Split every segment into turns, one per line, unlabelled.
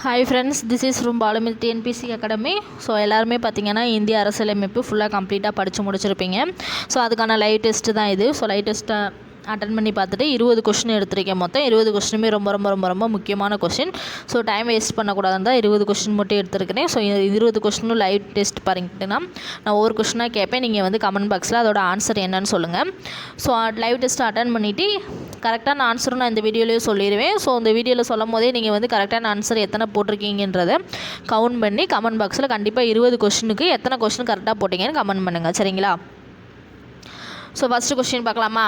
Hi friends, this is from பாலுமித் TNPSC academy. So எல்லாருமே பார்த்தீங்கன்னா இந்திய அரசியலமைப்பு ஃபுல்லாக கம்ப்ளீட்டாக படித்து முடிச்சிருப்பீங்க. ஸோ அதுக்கான லைவ் டெஸ்ட்டு தான் இது. ஸோ லைவ் டெஸ்ட்டை அட்டன் பண்ணி பார்த்துட்டு 20 கொஸ்டின் எடுத்திருக்கேன். மொத்தம் 20 கொஸ்டினுமே ரொம்ப ரொம்ப ரொம்ப ரொம்ப முக்கியமான கொஸ்டின். ஸோ டைம் வேஸ்ட் பண்ணக்கூடாதுன்னு தான் 20 கொஸ்டின் மட்டும் எடுத்துருக்கிறேன். ஸோ 20 கொஸ்டினும் லைவ் டெஸ்ட் பாருங்கன்னா நான் ஒவ்வொரு கொஸ்டினாக கேட்பேன். நீங்கள் வந்து கமெண்ட் பாக்ஸில் அதோட ஆன்சர் என்னன்னு சொல்லுங்கள். ஸோ லைவ் டெஸ்ட்டை அட்டன் பண்ணிவிட்டு கரெக்டான ஆன்சரும் நான் இந்த வீடியோலேயே சொல்லிடுவேன். ஸோ இந்த வீடியோவில் சொல்லும் போதே நீங்கள் வந்து கரெக்டான ஆன்சர் எத்தனை போட்டிருக்கீங்கன்றதை கவுண்ட் பண்ணி கமெண்ட் பாக்ஸில் கண்டிப்பாக 20 கொஸ்டினுக்கு எத்தனை கொஸ்டின் கரெக்டாக போட்டிங்கன்னு கமெண்ட் பண்ணுங்கள், சரிங்களா? ஸோ ஃபஸ்ட்டு கொஸ்டின் பார்க்கலாமா?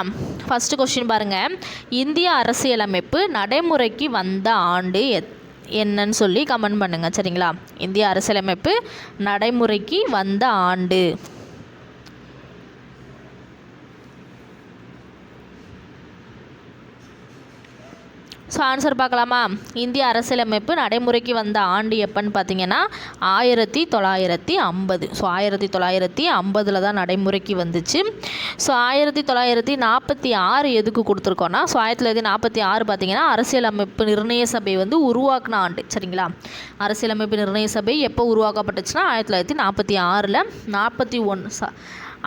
ஃபஸ்ட்டு கொஸ்டின் பாருங்கள். இந்திய அரசியலமைப்பு நடைமுறைக்கு வந்த ஆண்டு என்னன்னு சொல்லி கமெண்ட் பண்ணுங்கள், சரிங்களா? இந்திய அரசியலமைப்பு நடைமுறைக்கு வந்த ஆண்டு. ஸோ ஆன்சர் பார்க்கலாமா? இந்திய அரசியலமைப்பு நடைமுறைக்கு வந்த ஆண்டு எப்போன்னு பார்த்தீங்கன்னா 1950. ஸோ 1950 தான் நடைமுறைக்கு வந்துச்சு. ஸோ 1946 எதுக்கு கொடுத்துருக்கோன்னா, ஸோ 1946 பார்த்தீங்கன்னா அரசியலமைப்பு நிர்ணய சபை வந்து உருவாக்கின ஆண்டு, சரிங்களா? அரசியலமைப்பு நிர்ணய சபை எப்போ உருவாக்கப்பட்டுச்சுன்னா 1946.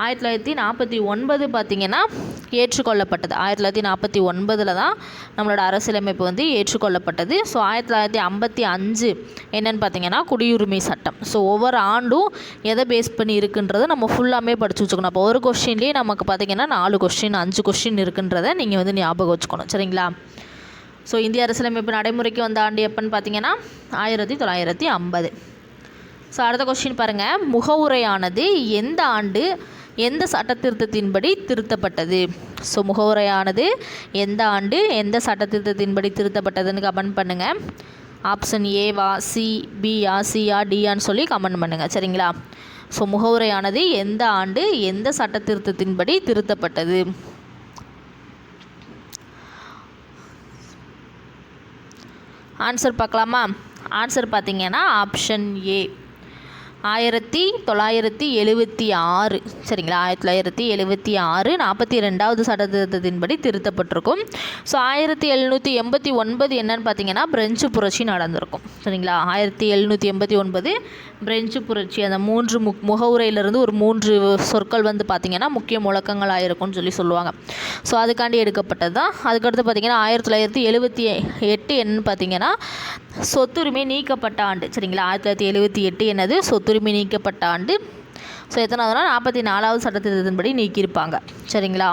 1949 பார்த்திங்கன்னா ஏற்றுக்கொள்ளப்பட்டது. 1949 தான் நம்மளோட அரசியலமைப்பு வந்து ஏற்றுக்கொள்ளப்பட்டது. ஸோ 1955 என்னென்னு பார்த்தீங்கன்னா குடியுரிமை சட்டம். ஸோ ஒவ்வொரு ஆண்டும் எதை பேஸ் பண்ணி இருக்குன்றதை நம்ம ஃபுல்லாமே படித்து வச்சுக்கணும். அப்போ ஒரு கொஸ்டின்லேயே நமக்கு பார்த்திங்கன்னா 4 கொஸ்டின் 5 கொஸ்டின் இருக்குன்றதை நீங்கள் வந்து ஞாபகம் வச்சுக்கணும், சரிங்களா? ஸோ இந்திய அரசியலமைப்பு நடைமுறைக்கு வந்த ஆண்டு எப்போன்னு பார்த்தீங்கன்னா 1950. ஸோ அடுத்த கொஸ்டின் பாருங்கள். முகவுரையானது எந்த ஆண்டு எந்த சட்டத்திருத்தத்தின்படி திருத்தப்பட்டது? ஸோ முகவுரையானது எந்த ஆண்டு எந்த சட்டத்திருத்தத்தின்படி திருத்தப்பட்டதுன்னு கமெண்ட் பண்ணுங்கள். ஆப்ஷன் ஏவா, சி, பியா, சியா, டியான்னு சொல்லி கமெண்ட் பண்ணுங்கள், சரிங்களா? ஸோ முகவுரையானது எந்த ஆண்டு எந்த சட்டத்திருத்தத்தின்படி திருத்தப்பட்டது? ஆன்சர் பார்க்கலாமா? ஆன்சர் பார்த்தீங்கன்னா ஆப்ஷன் ஏ 1976, சரிங்களா? 1976 42வது சட்டத்திருத்தத்தின்படி திருத்தப்பட்டிருக்கும். ஸோ 1789 என்னன்னு பார்த்தீங்கன்னா பிரெஞ்சு புரட்சி நடந்திருக்கும், சரிங்களா? 1789 பிரெஞ்சு புரட்சி. அந்த 3 முகவுரையிலிருந்து ஒரு 3 சொற்கள் வந்து பார்த்திங்கன்னா முக்கிய முழக்கங்களாக இருக்கும்னு சொல்லுவாங்க. ஸோ அதுக்காண்டி எடுக்கப்பட்டது தான். அதுக்கடுத்து பார்த்திங்கன்னா 1978 என்னன்னு பார்த்தீங்கன்னா சொத்துரிமை நீக்கப்பட்ட ஆண்டு, சரிங்களா? 1978 என்னது? சொத்துரிமை நீக்கப்பட்ட ஆண்டு. ஸோ எத்தனாவதுனா 44வது சட்டத்திட்டத்தின்படி நீக்கியிருப்பாங்க, சரிங்களா?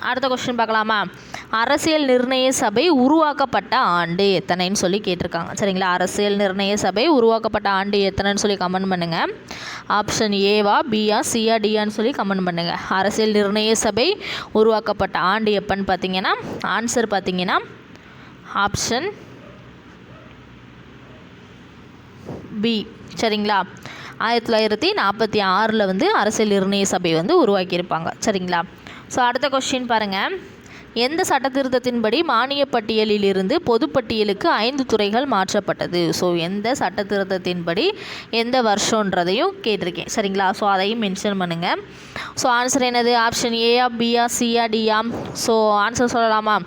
அடுத்த கொஸ்டின் பார்க்கலாமா? அரசியல் நிர்ணய சபை உருவாக்கப்பட்ட ஆண்டு எத்தனைன்னு சொல்லி கேட்டிருக்காங்க, சரிங்களா? அரசியல் நிர்ணய சபை உருவாக்கப்பட்ட ஆண்டு எத்தனைன்னு சொல்லி கமெண்ட் பண்ணுங்கள். ஆப்ஷன் ஏவா, பியா, சியா, டியான்னு சொல்லி கமெண்ட் பண்ணுங்கள். அரசியல் நிர்ணய சபை உருவாக்கப்பட்ட ஆண்டு எப்போன்னு பார்த்தீங்கன்னா ஆன்சர் பார்த்தீங்கன்னா ஆப்ஷன் பி, சரிங்களா? 1946 வந்து அரசியல் நிர்ணய சபை வந்து உருவாக்கியிருப்பாங்க, சரிங்களா? ஸோ அடுத்த கொஸ்டின் பாருங்கள். எந்த சட்டத்திருத்தத்தின்படி மானிய பட்டியலிலிருந்து பொதுப்பட்டியலுக்கு 5 துறைகள் மாற்றப்பட்டது? ஸோ எந்த சட்டத்திருத்தத்தின்படி எந்த வருஷன்றதையும் கேட்டிருக்கேன், சரிங்களா? ஸோ அதையும் மென்ஷன் பண்ணுங்கள். ஸோ ஆன்சர் என்னது? ஆப்ஷன் ஏயா, பியா, சியா, டியா? ஸோ ஆன்சர் சொல்லலாமா?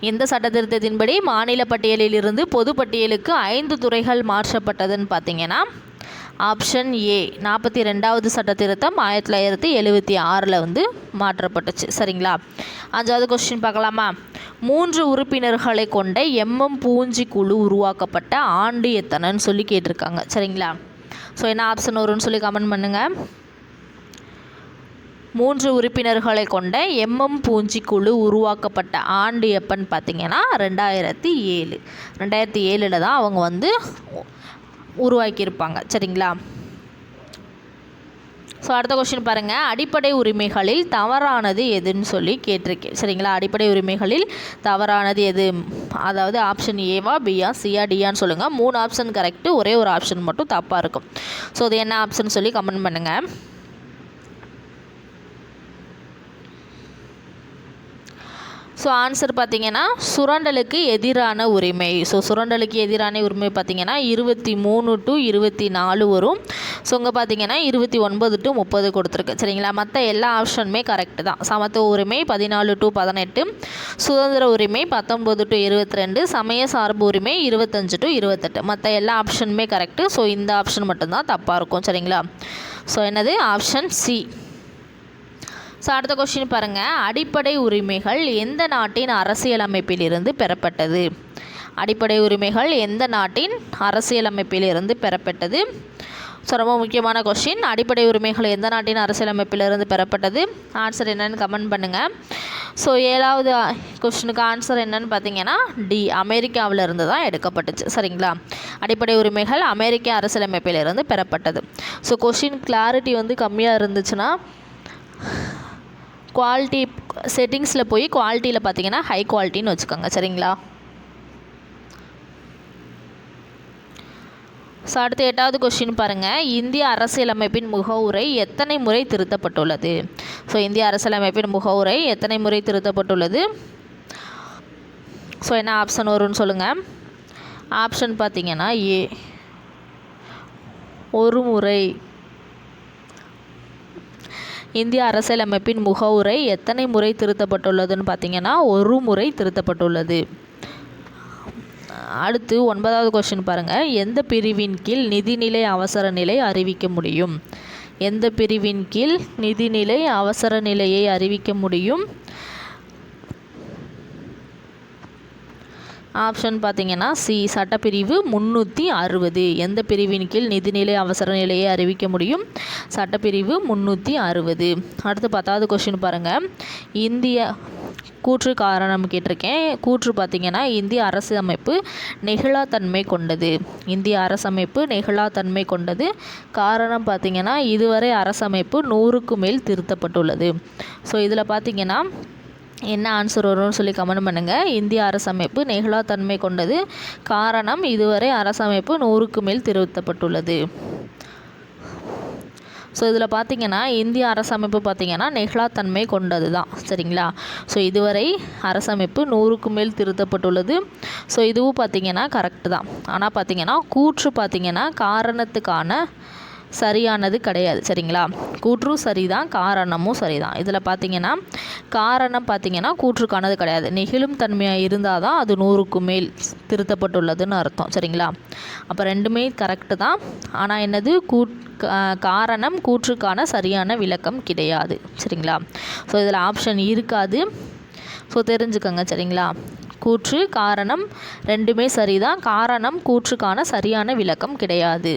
எந்த சட்டத்திருத்தத்தின்படி மாநில பட்டியலிலிருந்து பொது பட்டியலுக்கு 5 துறைகள் மாற்றப்பட்டதுன்னு பார்த்தீங்கன்னா ஆப்ஷன் ஏ 42வது சட்டத்திருத்தம் 1976 வந்து மாற்றப்பட்டுச்சு, சரிங்களா? 5வது கொஸ்டின் பார்க்கலாமா? 3 உறுப்பினர்களை கொண்ட பூஞ்சி குழு உருவாக்கப்பட்ட ஆண்டு எத்தனைன்னு சொல்லி கேட்டிருக்காங்க, சரிங்களா? ஸோ என்ன ஆப்ஷன் வரும்னு சொல்லி கமெண்ட் பண்ணுங்கள். 3 உறுப்பினர்களை கொண்ட பூஞ்சி குழு உருவாக்கப்பட்ட ஆண்டு எப்போன்னு பார்த்தீங்கன்னா 2007. 2007 தான் அவங்க வந்து உருவாக்கியிருப்பாங்க, சரிங்களா? ஸோ அடுத்த கொஸ்டின் பாருங்கள். அடிப்படை உரிமைகளில் தவறானது எதுன்னு சொல்லி கேட்டிருக்கேன், சரிங்களா? அடிப்படை உரிமைகளில் தவறானது எது? அதாவது ஆப்ஷன் ஏவா, பியா, சியா, டியான்னு சொல்லுங்கள். 3 ஆப்ஷன் கரெக்டு, ஒரே ஒரு ஆப்ஷன் மட்டும் தப்பாக இருக்கும். ஸோ அது என்ன ஆப்ஷன் சொல்லி கமெண்ட் பண்ணுங்கள். ஸோ ஆன்சர் பார்த்திங்கன்னா சுரண்டலுக்கு எதிரான உரிமை. ஸோ சுரண்டலுக்கு எதிரான உரிமை பார்த்திங்கன்னா 23 to 24 வரும். ஸோ இங்கே பார்த்திங்கன்னா 29 to 30 கொடுத்துருக்கு. சரிங்களா, மற்ற எல்லா ஆப்ஷனுமே கரெக்டு தான். சமத்துவ உரிமை 14 to 18, சுதந்திர உரிமை 19 to 22, சமய சார்பு உரிமை 25 to 28. மற்ற எல்லா ஆப்ஷனுமே கரெக்டு. ஸோ இந்த ஆப்ஷன் மட்டும்தான் தப்பாக இருக்கும். சரிங்களா, ஸோ என்னது ஆப்ஷன் சி. ஸோ அடுத்த கொஸ்டின் பாருங்கள், அடிப்படை உரிமைகள் எந்த நாட்டின் அரசியலமைப்பிலிருந்து பெறப்பட்டது? அடிப்படை உரிமைகள் எந்த நாட்டின் அரசியலமைப்பிலிருந்து பெறப்பட்டது? ஸோ ரொம்ப முக்கியமான கொஸ்டின். அடிப்படை உரிமைகள் எந்த நாட்டின் அரசியலமைப்பிலிருந்து பெறப்பட்டது? ஆன்சர் என்னன்னு கமெண்ட் பண்ணுங்கள். ஸோ 7வது கொஸ்டினுக்கு ஆன்சர் என்னன்னு பார்த்தீங்கன்னா டி, அமெரிக்காவிலிருந்து தான் எடுக்கப்பட்டுச்சு. சரிங்களா, அடிப்படை உரிமைகள் அமெரிக்க அரசியலமைப்பிலிருந்து பெறப்பட்டது. ஸோ கொஸ்டின் கிளாரிட்டி வந்து கம்மியாக இருந்துச்சுன்னா குவாலிட்டி செட்டிங்ஸில் போய் குவாலிட்டியில் பார்த்தீங்கன்னா ஹை குவாலிட்டின்னு வச்சுக்கோங்க. சரிங்களா, ஸோ அடுத்து 8வது கொஸ்டின் பாருங்கள், இந்திய அரசியலமைப்பின் முகவுரை எத்தனை முறை திருத்தப்பட்டுள்ளது? ஸோ இந்திய அரசியலமைப்பின் முகவுரை எத்தனை முறை திருத்தப்பட்டுள்ளது? ஸோ என்ன ஆப்ஷன் வரும்னு சொல்லுங்கள். ஆப்ஷன் பார்த்தீங்கன்னா ஏ, ஒரு முறை. இந்திய அரசியலமைப்பின் முகவுரை எத்தனை முறை திருத்தப்பட்டுள்ளதுன்னு பார்த்தீங்கன்னா ஒரு முறை திருத்தப்பட்டுள்ளது. அடுத்து 9வது கொஸ்டின் பாருங்கள், எந்த பிரிவின் கீழ் நிதிநிலை அவசர நிலை அறிவிக்க முடியும்? எந்த பிரிவின் கீழ் நிதிநிலை அவசர நிலையை அறிவிக்க முடியும்? ஆப்ஷன் பார்த்தீங்கன்னா சி, சட்டப்பிரிவு 360. எந்த பிரிவின் கீழ் நிதிநிலை அவசர நிலையை அறிவிக்க முடியும்? சட்டப்பிரிவு 360. அடுத்து 10வது கொஸ்டின் பாருங்கள், இந்திய கூற்று காரணம் கேட்டிருக்கேன். கூற்று பார்த்திங்கன்னா இந்திய அரசமைப்பு நெகிழாத்தன்மை கொண்டது. இந்திய அரசமைப்பு நெகிழாத்தன்மை கொண்டது. காரணம் பார்த்திங்கன்னா இதுவரை அரசமைப்பு 100க்கு மேல் திருத்தப்பட்டுள்ளது. ஸோ இதில் பார்த்திங்கன்னா என்ன ஆன்சர் வரும்னு சொல்லி கமெண்ட் பண்ணுங்கள். இந்திய அரசமைப்பு நெகிழாத்தன்மை கொண்டது. காரணம் இதுவரை அரசமைப்பு 100க்கு மேல் திருத்தப்பட்டுள்ளது. ஸோ இதில் பார்த்திங்கன்னா இந்திய அரசமைப்பு பார்த்திங்கன்னா நெகிழாத்தன்மை கொண்டது தான். சரிங்களா, ஸோ இதுவரை அரசமைப்பு 100க்கு மேல் திருத்தப்பட்டுள்ளது. ஸோ இதுவும் பார்த்திங்கன்னா கரெக்டு தான். ஆனால் பார்த்திங்கன்னா கூற்று பார்த்திங்கன்னா காரணத்துக்கான சரியானது கிடையாது. சரிங்களா, கூற்றும் சரிதான், காரணமும் சரிதான். இதில் பார்த்திங்கன்னா காரணம் பார்த்திங்கன்னா கூற்றுக்கானது கிடையாது. நெகிழும் தன்மையாக இருந்தால் தான் அது 100க்கு மேல் திருத்தப்பட்டுள்ளதுன்னு அர்த்தம். சரிங்களா, அப்போ ரெண்டுமே கரெக்டு தான். ஆனால் என்னது காரணம் கூற்றுக்கான சரியான விளக்கம் கிடையாது. சரிங்களா, ஸோ இதில் ஆப்ஷன் இருக்காது. ஸோ தெரிஞ்சுக்கோங்க. சரிங்களா, கூற்று காரணம் ரெண்டுமே சரிதான். காரணம் கூற்றுக்கான சரியான விளக்கம் கிடையாது.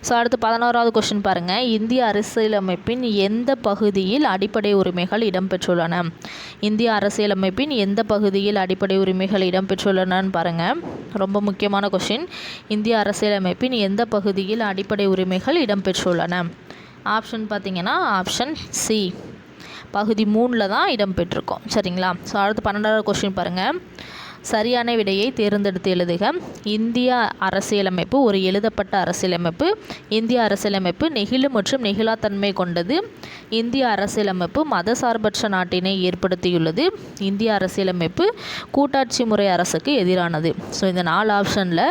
ஸோ அடுத்து 11வது கொஸ்டின் பாருங்கள், இந்திய அரசியலமைப்பின் எந்த பகுதியில் அடிப்படை உரிமைகள் இடம்பெற்றுள்ளன? இந்திய அரசியலமைப்பின் எந்த பகுதியில் அடிப்படை உரிமைகள் இடம்பெற்றுள்ளனன்னு பாருங்கள். ரொம்ப முக்கியமான கொஸ்டின். இந்திய அரசியலமைப்பின் எந்த பகுதியில் அடிப்படை உரிமைகள் இடம்பெற்றுள்ளன? ஆப்ஷன் பார்த்திங்கன்னா ஆப்ஷன் சி, பகுதி 3ல் தான் இடம்பெற்றிருக்கோம். சரிங்களா, ஸோ அடுத்து 12வது கொஸ்டின் பாருங்கள், சரியான விடையை தேர்ந்தெடுத்து எழுதுக. இந்திய அரசியலமைப்பு ஒரு எழுதப்பட்ட அரசியலமைப்பு. இந்திய அரசியலமைப்பு நெகிழ் மற்றும் நெகிழாத்தன்மை கொண்டது. இந்திய அரசியலமைப்பு மதசார்பற்ற நாட்டினை ஏற்படுத்தியுள்ளது. இந்திய அரசியலமைப்பு கூட்டாட்சி முறை அரசுக்கு எதிரானது. ஸோ இந்த 4 ஆப்ஷனில்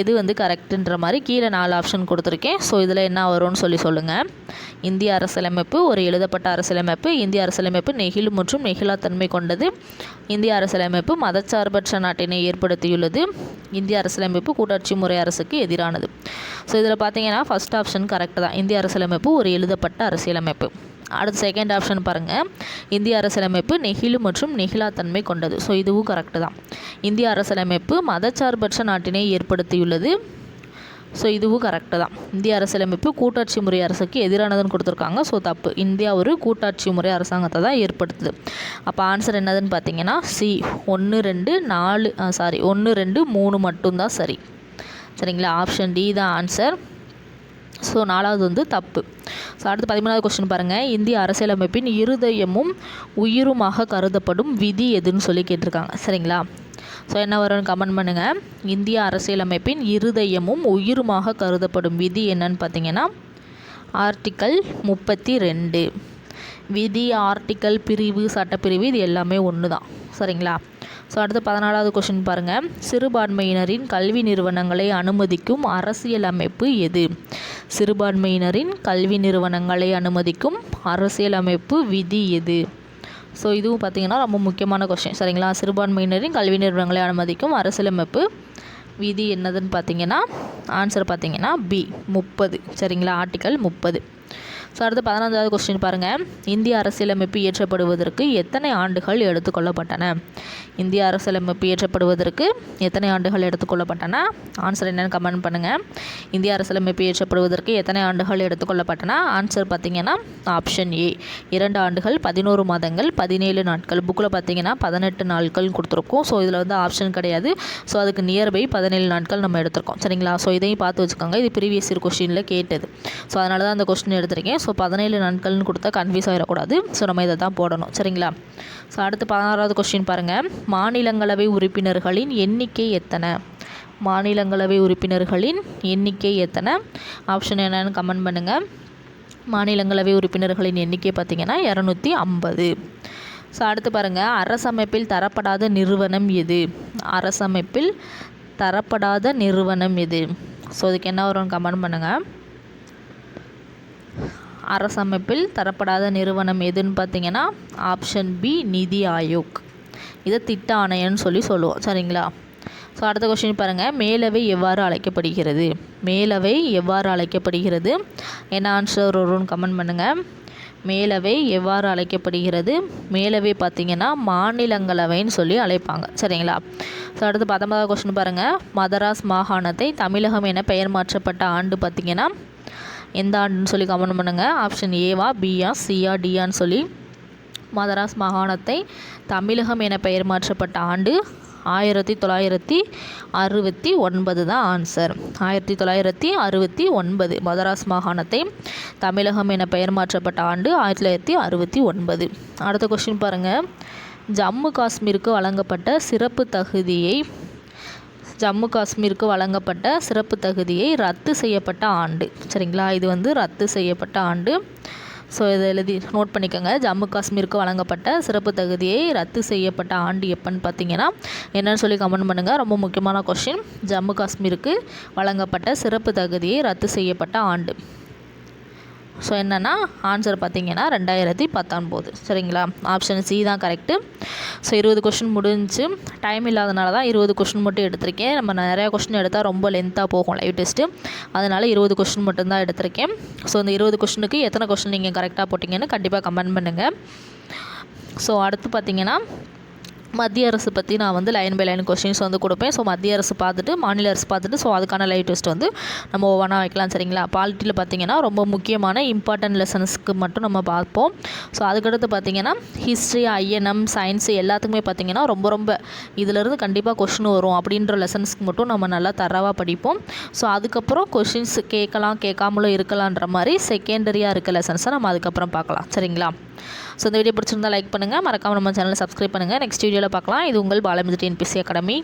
எது வந்து கரெக்டுன்ற மாதிரி கீழே 4 ஆப்ஷன் கொடுத்துருக்கேன். ஸோ இதில் என்ன வரும்னு சொல்லுங்கள். இந்திய அரசியலமைப்பு ஒரு எழுதப்பட்ட அரசியலமைப்பு. இந்திய அரசியலமைப்பு நெகிழ் மற்றும் நெகிழாத்தன்மை கொண்டது. இந்திய அரசியலமைப்பு மதச்சார்பற்ற நாட்டினை ஏற்படுத்தியுள்ளது. இந்திய அரசியலமைப்பு கூட்டாட்சி முறை அரசுக்கு எதிரானது. ஸோ இதில் பார்த்தீங்கன்னா ஃபர்ஸ்ட் ஆப்ஷன் கரெக்டு தான். இந்திய அரசியலமைப்பு ஒரு எழுதப்பட்ட அரசியலமைப்பு. அடுத்து செகண்ட் ஆப்ஷன் பாருங்கள், இந்திய அரசியலமைப்பு நெகிழ் மற்றும் நெகிழாத்தன்மை கொண்டது. ஸோ இதுவும் கரெக்டு தான். இந்திய அரசியலமைப்பு மதச்சார்பற்ற நாட்டினை ஏற்படுத்தியுள்ளது. ஸோ இதுவும் கரெக்டு தான். இந்திய அரசியலமைப்பு கூட்டாட்சி முறை அரசுக்கு எதிரானதுன்னு கொடுத்துருக்காங்க. ஸோ தப்பு. இந்தியா ஒரு கூட்டாட்சி முறை அரசாங்கத்தை தான் ஏற்படுத்துது. அப்போ ஆன்சர் என்னதுன்னு பார்த்தீங்கன்னா சி, 1 2 3 மட்டும்தான் சரி. சரிங்களா, ஆப்ஷன் டி தான் ஆன்சர். ஸோ 4வது வந்து தப்பு. ஸோ அடுத்து 13வது கொஸ்டின் பாருங்கள், இந்திய அரசியலமைப்பின் இருதயமும் உயிருமாக கருதப்படும் விதி எதுன்னு சொல்லி கேட்டிருக்காங்க. சரிங்களா, ஸோ என்ன வரும்னு கமெண்ட் பண்ணுங்கள். இந்திய அரசியலமைப்பின் இருதயமும் உயிருமாக கருதப்படும் விதி என்னன்னு பார்த்தீங்கன்னா ஆர்டிக்கல் 32. விதி, ஆர்டிக்கல், பிரிவு, சட்டப்பிரிவு இது எல்லாமே ஒன்று தான். சரிங்களா? ஸோ அடுத்து 14வது கொஷின் பாருங்கள். சிறுபான்மையினரின் கல்வி நிறுவனங்களை அனுமதிக்கும் அரசியல் அமைப்பு எது? சிறுபான்மையினரின் கல்வி நிறுவனங்களை அனுமதிக்கும் அரசியல் அமைப்பு விதி எது? ஸோ இதுவும் பார்த்திங்கன்னா ரொம்ப முக்கியமான கொஷின். சரிங்களா? சிறுபான்மையினரின் கல்வி நிறுவனங்களை அனுமதிக்கும் அரசியலமைப்பு விதி என்னதுன்னு பார்த்தீங்கன்னா ஆன்சர் பார்த்தீங்கன்னா பி 30. சரிங்களா? ஆர்டிக்கல் 30. ஸோ அடுத்து 15வது கொஸ்டின் பாருங்கள். இந்திய அரசியலமைப்பு இயற்றப்படுவதற்கு எத்தனை ஆண்டுகள் எடுத்துக்கொள்ளப்பட்டன? இந்திய அரசியலமைப்பு இயற்றப்படுவதற்கு எத்தனை ஆண்டுகள் எடுத்துக்கொள்ளப்பட்டன? ஆன்சர் என்னென்னு கமெண்ட் பண்ணுங்கள். இந்திய அரசியலமைப்பு இயற்றப்படுவதற்கு எத்தனை ஆண்டுகள் எடுத்துக்கொள்ளப்பட்டன? ஆன்சர் பார்த்தீங்கன்னா ஆப்ஷன் ஏ 2 ஆண்டுகள் 11 மாதங்கள் 17 நாட்கள். புக்கில் பார்த்தீங்கன்னா 18 நாட்கள் கொடுத்துருக்கோம். ஸோ இதில் வந்து ஆப்ஷன் கிடையாது. ஸோ அதுக்கு நியர்பை 17 நாட்கள் நம்ம எடுத்திருக்கோம். சரிங்களா? ஸோ இதையும் பார்த்து வச்சுக்கோங்க. இது ப்ரீவியஸ் இயர் கொஸ்டினில் கேட்டது. ஸோ அதனால தான் அந்த கொஸ்டின் எடுத்திருக்கேன். ஸோ 17 நாட்கள்னு கொடுத்தா கன்ஃபியூஸ் ஆகிடக்கூடாது. ஸோ நம்ம இதை தான் போடணும். சரிங்களா? ஸோ அடுத்து 16வது கொஸ்டின் பாருங்கள். மாநிலங்களவை உறுப்பினர்களின் எண்ணிக்கை எத்தனை? மாநிலங்களவை உறுப்பினர்களின் எண்ணிக்கை எத்தனை? ஆப்ஷன் என்னன்னு கமெண்ட் பண்ணுங்கள். மாநிலங்களவை உறுப்பினர்களின் எண்ணிக்கை பார்த்திங்கன்னா 250. ஸோ அடுத்து பாருங்கள். அரசமைப்பில் தரப்படாத நிறுவனம் எது? அரசமைப்பில் தரப்படாத நிறுவனம் எது? ஸோ இதுக்கு என்ன வரும்னு கமெண்ட் பண்ணுங்கள். அரசமைப்பில் தரப்படாத நிறுவனம் எதுன்னு பார்த்தீங்கன்னா ஆப்ஷன் பி நிதி ஆயோக். இதை திட்ட ஆணையம்னு சொல்லுவோம். சரிங்களா? ஸோ அடுத்த கொஸ்டின் பாருங்கள். மேலவை எவ்வாறு அழைக்கப்படுகிறது? மேலவை எவ்வாறு அழைக்கப்படுகிறது? என்ன ஆன்சர் வரும்னு கமெண்ட் பண்ணுங்கள். மேலவை எவ்வாறு அழைக்கப்படுகிறது? மேலவை பார்த்திங்கன்னா மாநிலங்களவைன்னு சொல்லி அழைப்பாங்க. சரிங்களா? ஸோ அடுத்து 19வது கொஸ்டின் பாருங்கள். மதராஸ் மாகாணத்தை தமிழகம் என பெயர் மாற்றப்பட்ட ஆண்டு பார்த்திங்கன்னா எந்த ஆண்டுன்னு சொல்லி கமெண்ட் பண்ணுங்கள். ஆப்ஷன் ஏவா, பியா, சியா, டியான்னு சொல்லி. மதராஸ் மாகாணத்தை தமிழகம் என பெயர் மாற்றப்பட்ட ஆண்டு 1969 தான் ஆன்சர். 1969 மதராஸ் மாகாணத்தை தமிழகம் என பெயர் மாற்றப்பட்ட ஆண்டு 1969. அடுத்த கொஸ்டின் பாருங்கள். ஜம்மு காஷ்மீருக்கு வழங்கப்பட்ட சிறப்பு தகுதியை ரத்து செய்யப்பட்ட ஆண்டு. சரிங்களா? இது வந்து ரத்து செய்யப்பட்ட ஆண்டு. ஸோ இதை எழுதி நோட் பண்ணிக்கோங்க. ஜம்மு காஷ்மீருக்கு வழங்கப்பட்ட சிறப்பு தகுதியை ரத்து செய்யப்பட்ட ஆண்டு எப்போன்னு பார்த்தீங்கன்னா என்னன்னு சொல்லி கமெண்ட் பண்ணுங்கள். ரொம்ப முக்கியமான கொஸ்டின். ஜம்மு காஷ்மீருக்கு வழங்கப்பட்ட சிறப்பு தகுதியை ரத்து செய்யப்பட்ட ஆண்டு. ஸோ என்னென்னா ஆன்சர் பார்த்தீங்கன்னா 2019. சரிங்களா? ஆப்ஷன் சி தான் கரெக்டு. ஸோ 20 கொஸ்டின் முடிஞ்சு. டைம் இல்லாதனால தான் 20 கொஸ்டின் மட்டும் எடுத்திருக்கேன். நம்ம நிறையா கொஸ்டின் எடுத்தால் ரொம்ப லென்த்தாக போகும் லைவ் டெஸ்ட்டு. அதனால் 20 கொஸ்டின் மட்டும்தான் எடுத்திருக்கேன். ஸோ இந்த 20 கொஸ்டினுக்கு எத்தனை கொஸ்டின் நீங்கள் கரெக்டாக போட்டிங்கன்னு கண்டிப்பாக கமெண்ட் பண்ணுங்கள். ஸோ அடுத்து பார்த்தீங்கன்னா மத்திய அரசு பற்றி நான் வந்து லைன் பை லைன் கொஸ்டின்ஸ் வந்து கொடுப்பேன். ஸோ மத்திய அரசு பார்த்துட்டு மாநில அரசு பார்த்துட்டு ஸோ அதுக்கான லைவ் டெஸ்ட் வந்து நம்ம ஒவ்வொன்றா வைக்கலாம். சரிங்களா? பாலிட்டியில் பார்த்திங்கன்னா ரொம்ப முக்கியமான இம்பார்ட்டன்ட் லெசன்ஸ்க்கு மட்டும் நம்ம பார்ப்போம். ஸோ அதுக்கடுத்து பார்த்திங்கன்னா ஹிஸ்ட்ரி, ஐஎன்எம், சயின்ஸ் எல்லாத்துக்குமே பார்த்திங்கன்னா ரொம்ப இதிலேருந்து கண்டிப்பாக கொஸ்டின் வரும் அப்படின்ற லெசன்ஸ்க்கு மட்டும் நம்ம நல்லா தரவாக படிப்போம். ஸோ அதுக்கப்புறம் கொஸ்டின்ஸ் கேட்கலாம் கேட்காமலும் இருக்கலான்ற மாதிரி செகண்டரியாக இருக்க லெசன்ஸை நம்ம அதுக்கப்புறம் பார்க்கலாம். சரிங்களா? ஸோ இந்த வீடியோ பிடிச்சிருந்தால் லைக் பண்ணுங்கள். மறக்காமல் நம்ம சேனலை சப்ஸ்கிரைப் பண்ணுங்கள். நெக்ஸ்ட் வீடியோவில் பார்க்கலாம். இது உங்கள் பாலமிதி டிஎன்பிஎஸ்சி அகாடமி.